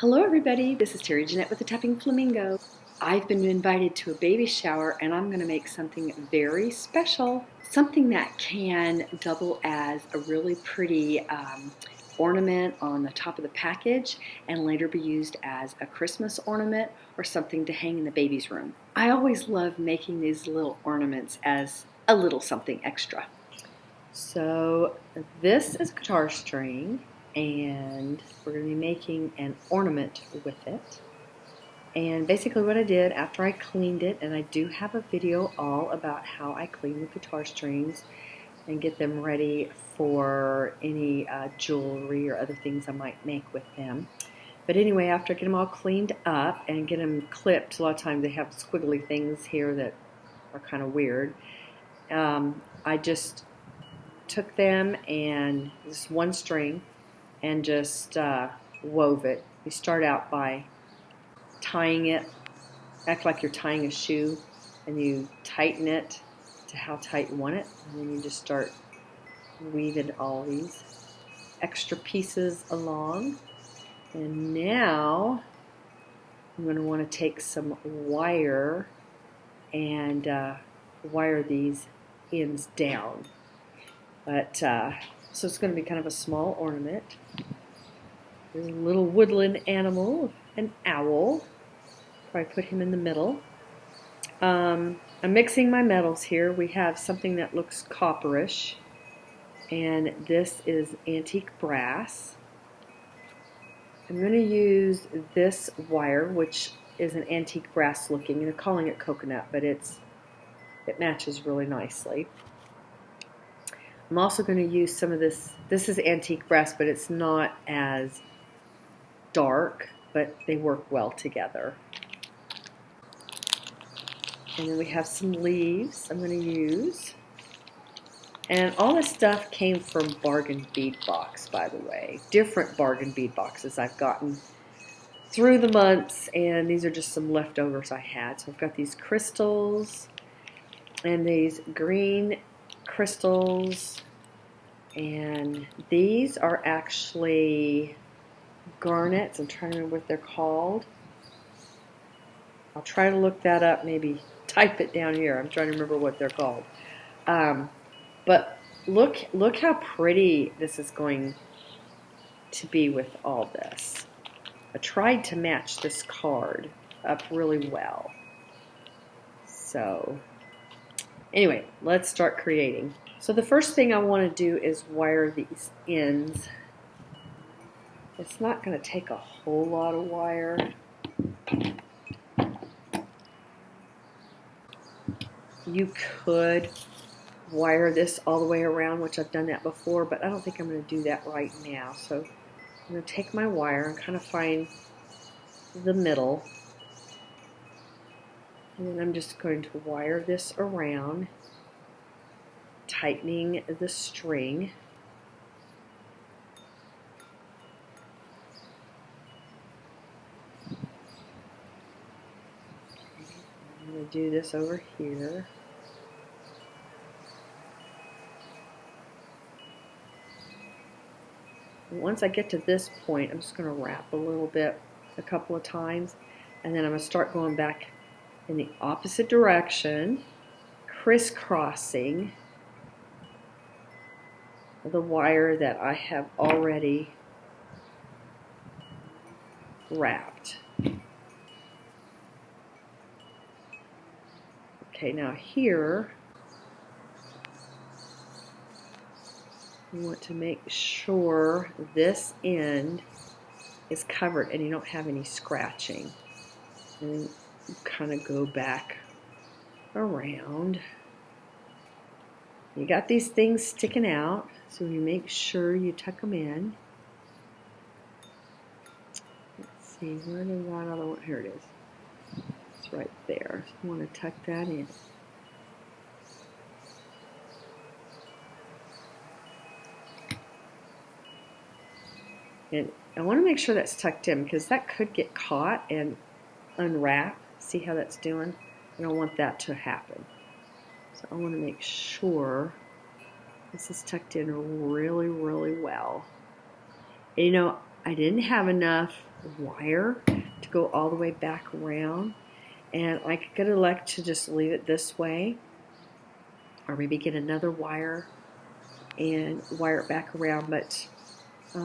Hello everybody, this is Terry Jeanette with the Tapping Flamingo. I've been invited to a baby shower and I'm going to make something very special. Something that can double as a really pretty ornament on the top of the package and later be used as a Christmas ornament or something to hang in the baby's room. I always love making these little ornaments as a little something extra. So this is a guitar string, and we're going to be making an ornament with it. And basically what I did after I cleaned it, and I do have a video all about how I clean the guitar strings and get them ready for any jewelry or other things I might make with them. But anyway, after I get them all cleaned up and get them clipped, a lot of times they have squiggly things here that are kind of weird. I just took them and this one string and just wove it. You start out by tying it, act like you're tying a shoe, and you tighten it to how tight you want it, and then you just start weaving all these extra pieces along. And now I'm going to want to take some wire and wire these ends down. But so it's going to be kind of a small ornament. There's a little woodland animal, an owl. Probably put him in the middle. I'm mixing my metals here. We have something that looks copperish, and this is antique brass. I'm going to use this wire, which is an antique brass looking. They're calling it coconut, but it matches really nicely. I'm also going to use some of this. This is antique brass, but it's not as dark, but they work well together. And then we have some leaves I'm going to use. And all this stuff came from Bargain Bead Box, by the way. Different Bargain Bead Boxes I've gotten through the months, and these are just some leftovers I had. So I've got these crystals and these green crystals, and these are actually garnets. I'm trying to remember what they're called. I'll try to look that up, maybe type it down here. I'm trying to remember what they're called. But look how pretty this is going to be with all this. I tried to match this card up really well. So anyway, let's start creating. So the first thing I want to do is wire these ends. It's not going to take a whole lot of wire. You could wire this all the way around, which I've done that before, but I don't think I'm going to do that right now. So I'm going to take my wire and kind of find the middle. And then I'm just going to wire this around, tightening the string. I'm going to do this over here. And once I get to this point, I'm just going to wrap a little bit, a couple of times, and then I'm going to start going back in the opposite direction, crisscrossing the wire that I have already wrapped. Okay, now here, you want to make sure this end is covered and you don't have any scratching. And then you kind of go back around. You got these things sticking out, so you make sure you tuck them in. Let's see, where did that other one? Here it is. It's right there. So you want to tuck that in. And I want to make sure that's tucked in because that could get caught and unwrap. See how that's doing? I don't want that to happen. So I want to make sure this is tucked in really, really well. And you know, I didn't have enough wire to go all the way back around. And I could elect to just leave it this way, or maybe get another wire and wire it back around, but I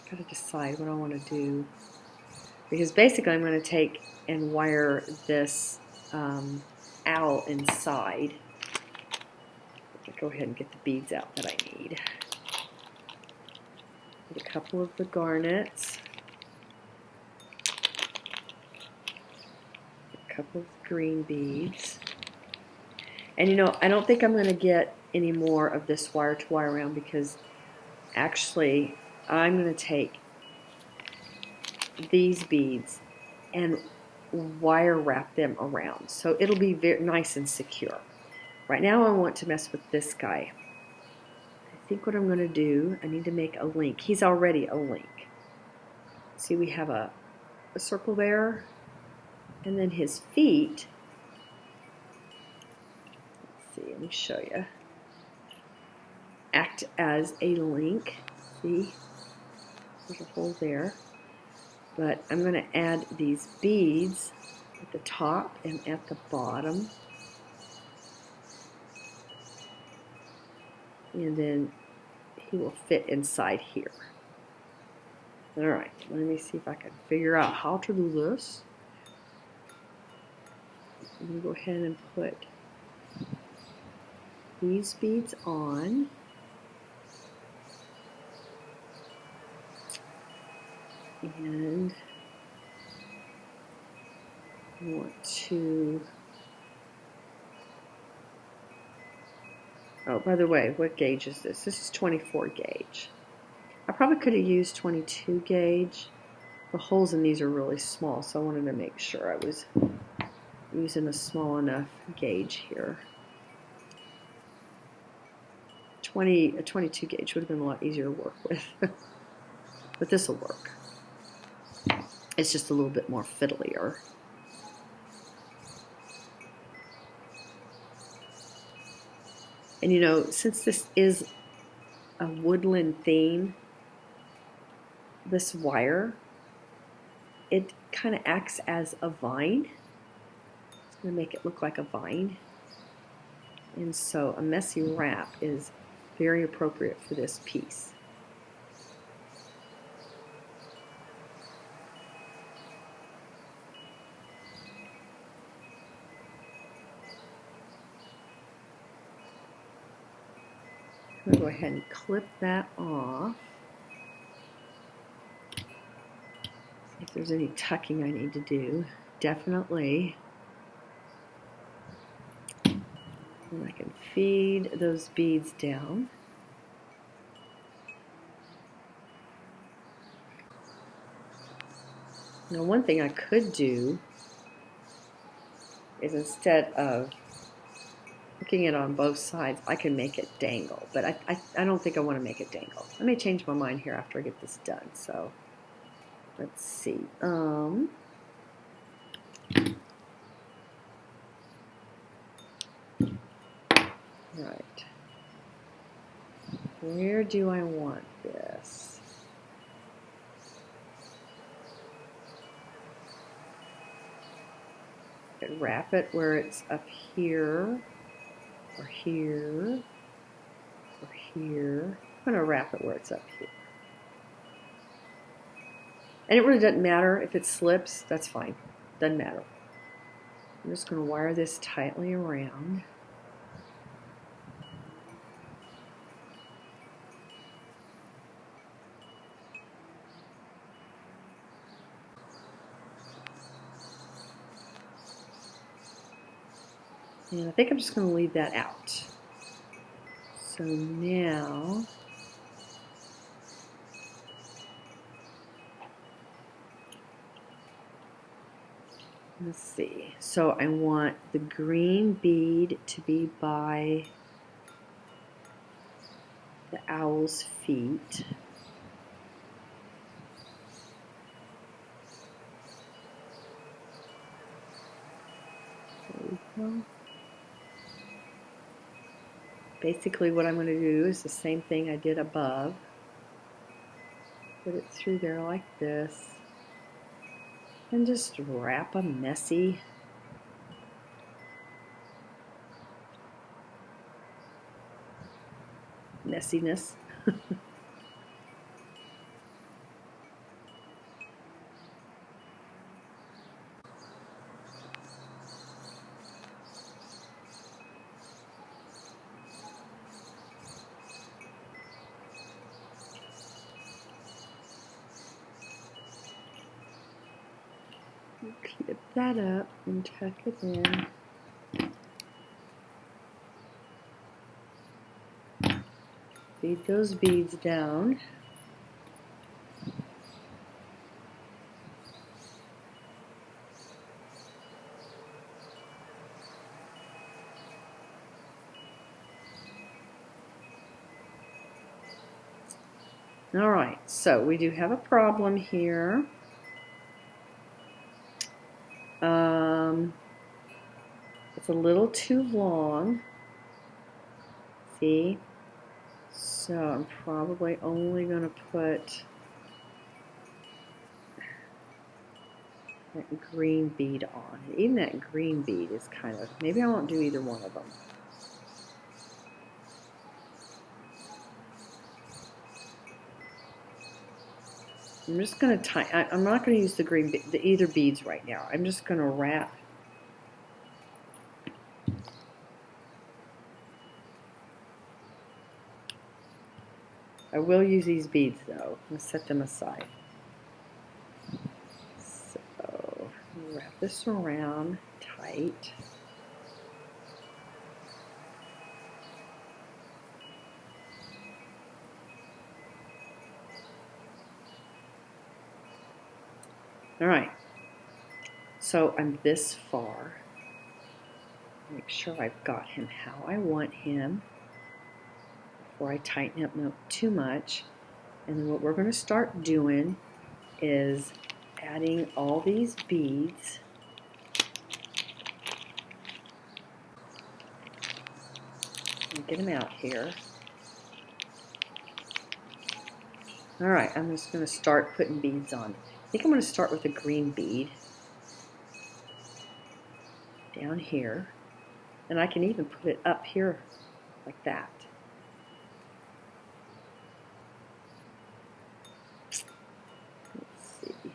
gotta decide what I want to do, because basically I'm going to take and wire this owl inside. Go ahead and get the beads out that I need. Get a couple of the garnets, a couple of green beads, and you know, I don't think I'm going to get any more of this wire to wire around, because actually I'm going to take these beads and wire wrap them around, so it'll be very nice and secure. Right now I want to mess with this guy. I think what I'm going to do, I need to make a link. He's already a link. See, we have a circle there, and then his feet, let's see, let me show you, act as a link. See, there's a hole there. But I'm going to add these beads at the top and at the bottom. And then he will fit inside here. Alright, let me see if I can figure out how to do this. I'm going to go ahead and put these beads on. And I want to, oh, by the way, what gauge is this? This is 24 gauge. I probably could have used 22 gauge. The holes in these are really small, so I wanted to make sure I was using a small enough gauge here. A 22 gauge would have been a lot easier to work with, but this will work. It's just a little bit more fiddlier. And you know, since this is a woodland theme, this wire, it kind of acts as a vine. It's going to make it look like a vine. And so a messy wrap is very appropriate for this piece. I'm going to go ahead and clip that off. See if there's any tucking I need to do. Definitely. And I can feed those beads down. Now, one thing I could do is, instead of hooking it on both sides, I can make it dangle, but I don't think I want to make it dangle. I may change my mind here after I get this done, so let's see. Right. Where do I want this? And wrap it where it's up here, or here, or here. I'm going to wrap it where it's up here. And it really doesn't matter if it slips, that's fine. Doesn't matter. I'm just going to wire this tightly around. And I think I'm just going to leave that out. So now, let's see. So I want the green bead to be by the owl's feet. There we go. Basically what I'm going to do is the same thing I did above. Put it through there like this. and just wrap a messiness. Clip that up and tuck it in. Feed those beads down. All right, so we do have a problem here. It's a little too long. See? So I'm probably only going to put that green bead on. Even that green bead is kind of, maybe I won't do either one of them. I'm just going to tie, I'm not going to use the either beads right now. I'm just going to wrap. I will use these beads though. I'm going to set them aside. So wrap this around tight. All right, so I'm this far. Make sure I've got him how I want him before I tighten up too much. And then what we're going to start doing is adding all these beads. Get them out here. All right, I'm just going to start putting beads on. I think I'm going to start with a green bead down here, and I can even put it up here like that. Let's see.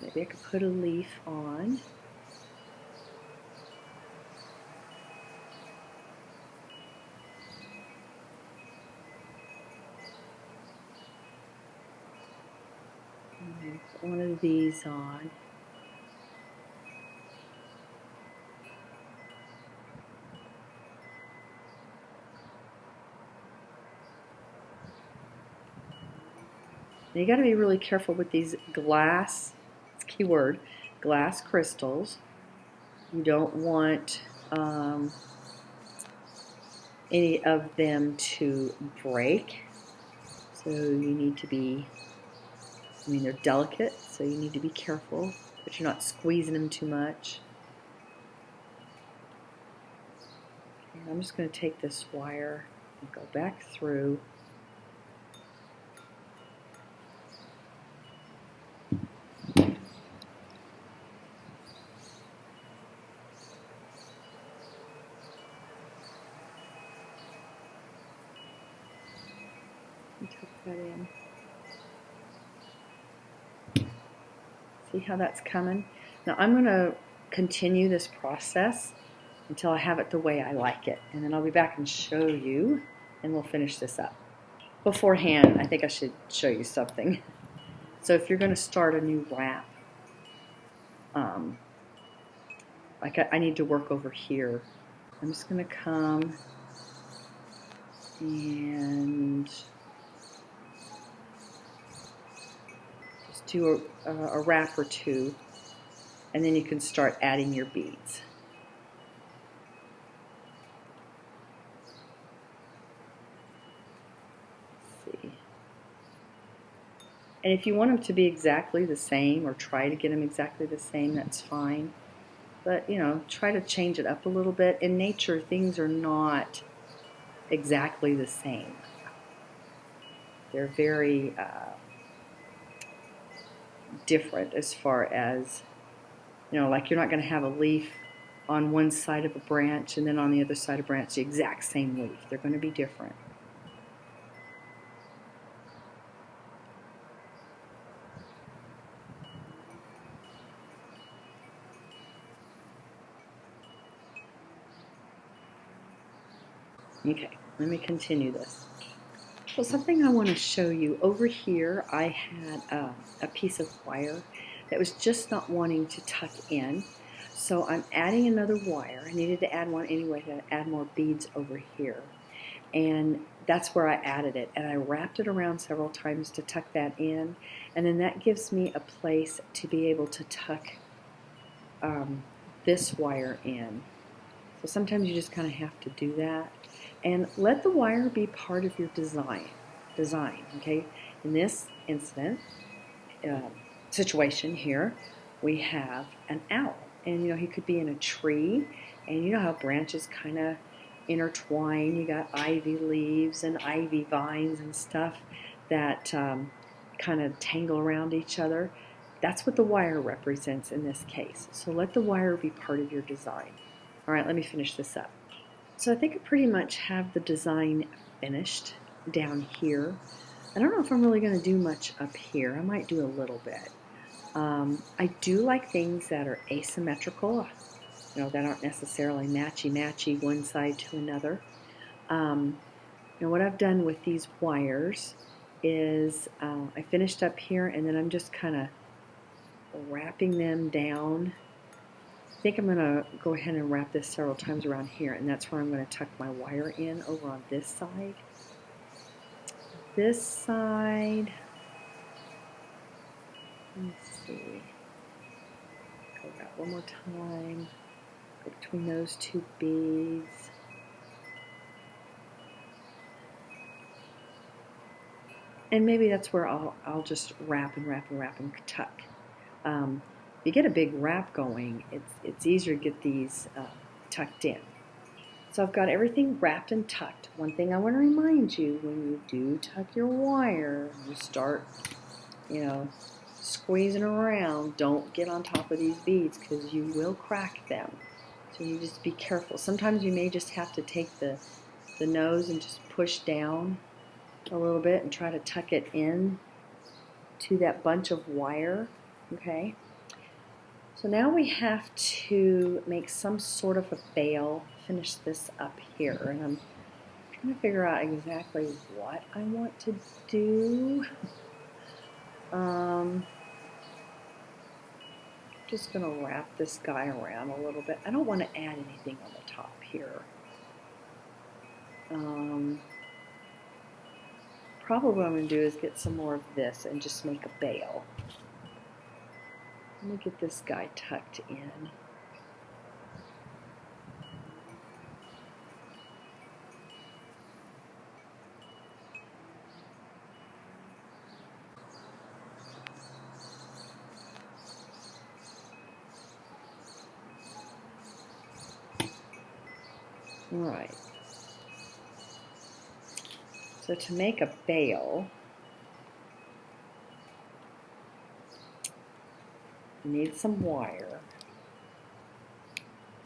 Maybe I could put a leaf on. And put one of these on. Now you got to be really careful with these glass, it's a key word, glass crystals. You don't want any of them to break. So you need to be, I mean, they're delicate, so you need to be careful that you're not squeezing them too much. And I'm just going to take this wire and go back through. And tuck that in. See how that's coming? Now I'm going to continue this process until I have it the way I like it. And then I'll be back and show you, and we'll finish this up. Beforehand, I think I should show you something. So if you're going to start a new wrap, like I need to work over here. I'm just going to come and just do a wrap or two, and then you can start adding your beads. Let's see. And if you want them to be exactly the same, or try to get them exactly the same, that's fine. But, you know, try to change it up a little bit. In nature, things are not exactly the same. They're very different as far as, like you're not going to have a leaf on one side of a branch and then on the other side of a branch the exact same leaf. They're going to be different. Okay, let me continue this. Well, something I want to show you over here, I had a piece of wire that was just not wanting to tuck in. So I'm adding another wire. I needed to add one anyway to add more beads over here. And that's where I added it. And I wrapped it around several times to tuck that in. And then that gives me a place to be able to tuck this wire in. So sometimes you just kind of have to do that. And let the wire be part of your design, okay? In this situation here, we have an owl. And, he could be in a tree. And you know how branches kind of intertwine. You got ivy leaves and ivy vines and stuff that kind of tangle around each other. That's what the wire represents in this case. So let the wire be part of your design. All right, let me finish this up. So I think I pretty much have the design finished down here. I don't know if I'm really going to do much up here. I might do a little bit. I do like things that are asymmetrical, that aren't necessarily matchy-matchy one side to another. What I've done with these wires is I finished up here and then I'm just kind of wrapping them down. I think I'm going to go ahead and wrap this several times around here, and that's where I'm going to tuck my wire in over on this side. This side, let's see, go that one more time, go between those two beads. And maybe that's where I'll just wrap and wrap and wrap and tuck. If you get a big wrap going, it's easier to get these tucked in. So I've got everything wrapped and tucked. One thing I want to remind you, when you do tuck your wire, you start, squeezing around, don't get on top of these beads because you will crack them. So you just be careful. Sometimes you may just have to take the nose and just push down a little bit and try to tuck it in to that bunch of wire, okay? So now we have to make some sort of a bail, finish this up here, and I'm trying to figure out exactly what I want to do. Just going to wrap this guy around a little bit. I don't want to add anything on the top here. Probably what I'm going to do is get some more of this and just make a bail. Let me get this guy tucked in. All right. So to make a bail, you need some wire.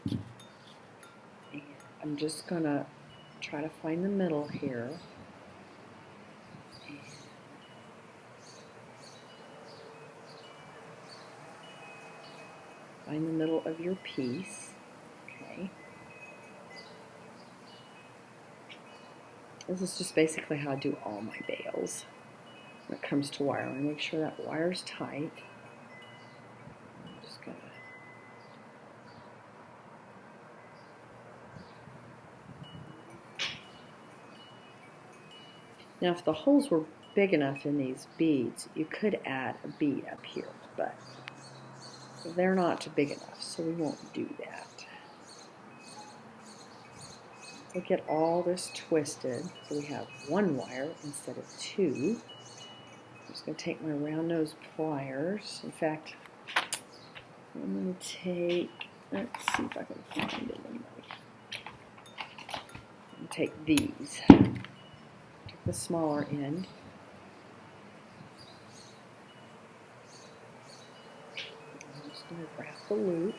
And I'm just going to try to find the middle here. And find the middle of your piece. Okay. This is just basically how I do all my bails when it comes to wire. I want to make sure that wire's tight. I'm just going to now, if the holes were big enough in these beads, you could add a bead up here, but they're not big enough, so we won't do that. So get all this twisted, so we have one wire instead of two. I'm just going to take my round nose pliers. In fact, I'm going to take, let's see if I can find it anyway. I'm going to take these. The smaller end. wrap the loop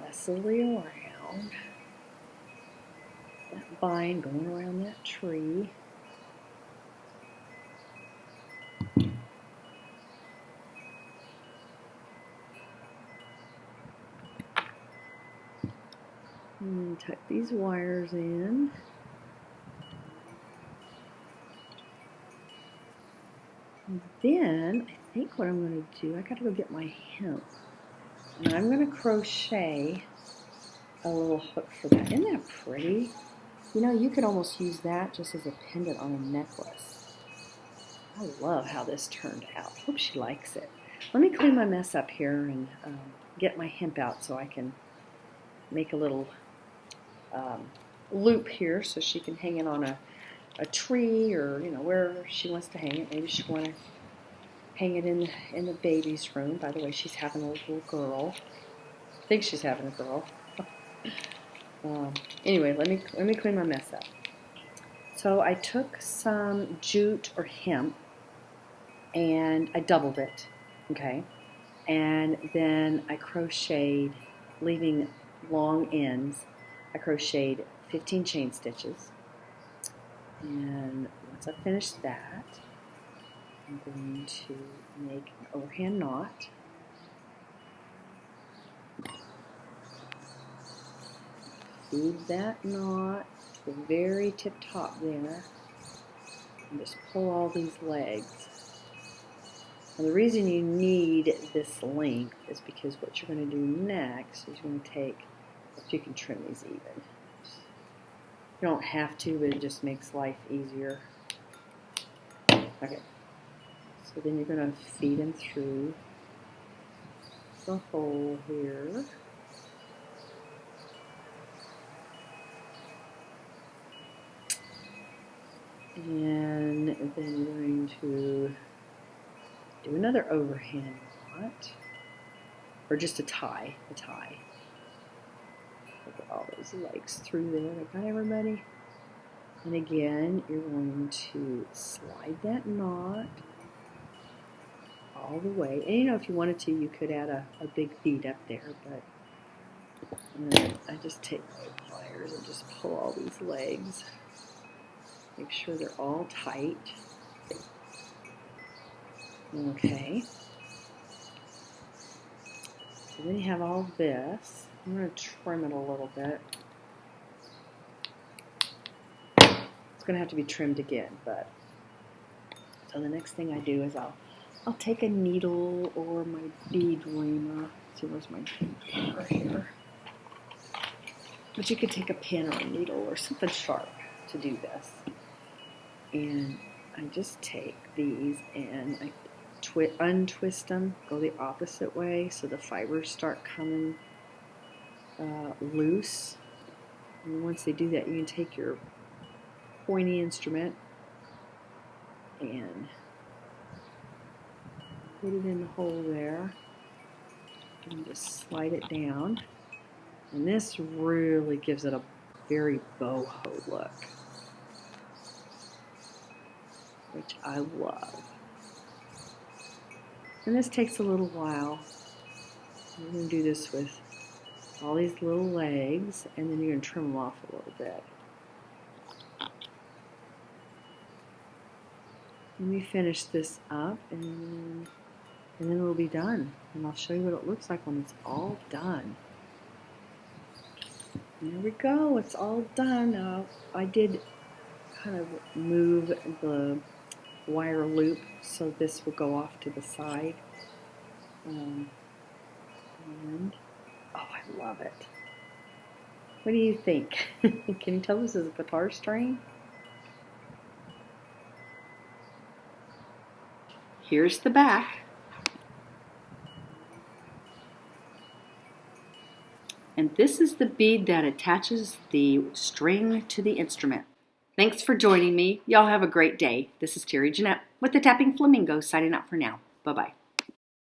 messily around that vine going around that tree. And tuck these wires in. And then I think what I'm going to do, I got to go get my hemp. And I'm going to crochet a little hook for that. Isn't that pretty? You know, you could almost use that just as a pendant on a necklace. I love how this turned out. Hope she likes it. Let me clean my mess up here and get my hemp out so I can make a little loop here so she can hang it on a tree, or you know, wherever she wants to hang it. Maybe she want to hang it in the baby's room. By the way, she's having a little girl. I think she's having a girl. Anyway, let me clean my mess up. So I took some jute or hemp and I doubled it, okay, and then I crocheted, leaving long ends. I crocheted 15 chain stitches, and once I finish that, I'm going to make an overhand knot. Feed that knot to the very tip top there, and just pull all these legs. And the reason you need this length is because what you're going to do next is you're going to take, if you can trim these even. You don't have to, but it just makes life easier. Okay, so then you're going to feed them through the hole here. And then you're going to do another overhand knot, or just a tie. Look at all those legs through there. I got everybody. And again, you're going to slide that knot all the way. And you know, if you wanted to, you could add a big bead up there, but I just take my pliers and just pull all these legs. Make sure they're all tight. Okay. So then you have all this. I'm going to trim it a little bit. It's going to have to be trimmed again, but so the next thing I do is I'll take a needle or my bead reamer. Let's see, where's my bead reamer here? But you could take a pin or a needle or something sharp to do this. And I just take these and I untwist them, go the opposite way so the fibers start coming loose. And once they do that, you can take your pointy instrument and put it in the hole there and just slide it down. And this really gives it a very boho look, which I love. And this takes a little while. We're going to do this with all these little legs, and then you're going to trim them off a little bit. Let me finish this up, and then it'll be done. And I'll show you what it looks like when it's all done. There we go, it's all done. Now, I did kind of move the wire loop so this will go off to the side. And oh, I love it. What do you think? Can you tell this is a guitar string? Here's the back. And this is the bead that attaches the string to the instrument. Thanks for joining me. Y'all have a great day. This is Terry Jeanette with the Tapping Flamingo signing out for now. Bye-bye.